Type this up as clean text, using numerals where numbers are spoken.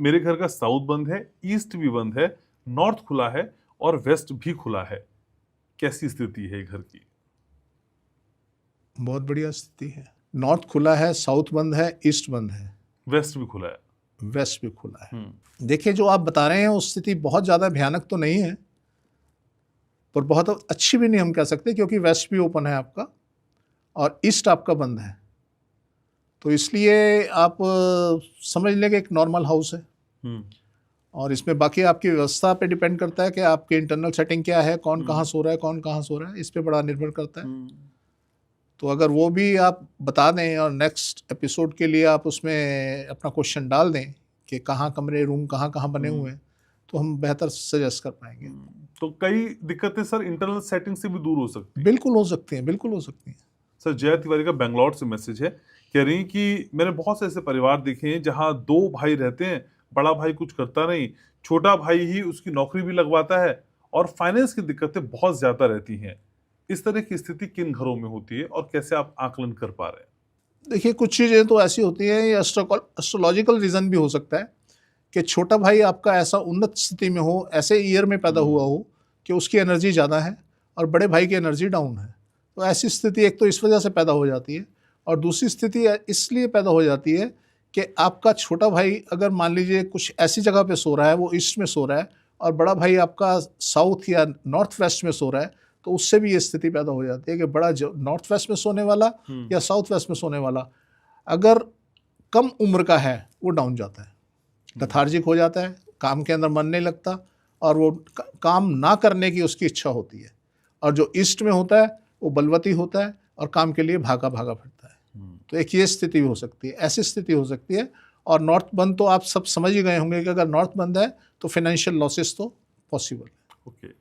मेरे घर का साउथ बंद है, ईस्ट भी बंद है, नॉर्थ खुला है और वेस्ट भी खुला है। कैसी स्थिति है घर की? बहुत बढ़िया स्थिति है। नॉर्थ खुला है, साउथ बंद है, ईस्ट बंद है, वेस्ट भी खुला है। वेस्ट भी खुला है। देखिए, जो आप बता रहे हैं वो स्थिति बहुत ज़्यादा भयानक तो नहीं है, पर बहुत अच्छी भी नहीं हम कह सकते, क्योंकि वेस्ट भी ओपन है आपका और ईस्ट आपका बंद है। तो इसलिए आप समझ लें कि एक नॉर्मल हाउस है। और इसमें बाकी आपकी व्यवस्था पे डिपेंड करता है कि आपकी इंटरनल सेटिंग क्या है, कौन कहाँ सो रहा है, कौन कहाँ सो रहा है, इस पे बड़ा निर्भर करता है। तो अगर वो भी आप बता दें और नेक्स्ट एपिसोड के लिए आप उसमें अपना क्वेश्चन डाल दें कि कहाँ कमरे, रूम कहाँ कहाँ बने हुए हैं, तो हम बेहतर सजेस्ट कर पाएंगे। तो कई दिक्कतें सर इंटरनल सेटिंग से भी दूर हो सकती हैं। बिल्कुल हो सकती हैं, बिल्कुल हो सकती हैं। सर जया तिवारी का बेंगलौर से मैसेज है, कह रही कि मैंने बहुत से ऐसे परिवार देखे हैं जहां 2 भाई रहते हैं, बड़ा भाई कुछ करता नहीं, छोटा भाई ही उसकी नौकरी भी लगवाता है और फाइनेंस की दिक्कतें बहुत ज्यादा रहती हैं। इस तरह की स्थिति किन घरों में होती है और कैसे आप आकलन कर पा रहे हैं? देखिए, कुछ चीज़ें तो ऐसी होती हैं, ये एस्ट्रोलॉजिकल रीज़न भी हो सकता है कि छोटा भाई आपका ऐसा उन्नत स्थिति में हो, ऐसे ईयर में पैदा हुआ हो कि उसकी एनर्जी ज़्यादा है और बड़े भाई की एनर्जी डाउन है। तो ऐसी स्थिति एक तो इस वजह से पैदा हो जाती है, और दूसरी स्थिति इसलिए पैदा हो जाती है कि आपका छोटा भाई अगर मान लीजिए कुछ ऐसी जगह पे सो रहा है, वो ईस्ट में सो रहा है, और बड़ा भाई आपका साउथ या नॉर्थ वेस्ट में सो रहा है, तो उससे भी ये स्थिति पैदा हो जाती है कि बड़ा नॉर्थ वेस्ट में सोने वाला या साउथ वेस्ट में सोने वाला अगर कम उम्र का है, वो डाउन जाता है, लथार्जिक हो जाता है, काम के अंदर मन नहीं लगता और वो काम ना करने की उसकी इच्छा होती है। और जो ईस्ट में होता है वो बलवती होता है और काम के लिए भागा भागा फिरता है। तो एक ये स्थिति हो सकती है, ऐसी स्थिति हो सकती है। और नॉर्थ बंद तो आप सब समझ ही गए होंगे कि अगर नॉर्थ बंद है तो फाइनेंशियल लॉसेस तो पॉसिबल है। ओके।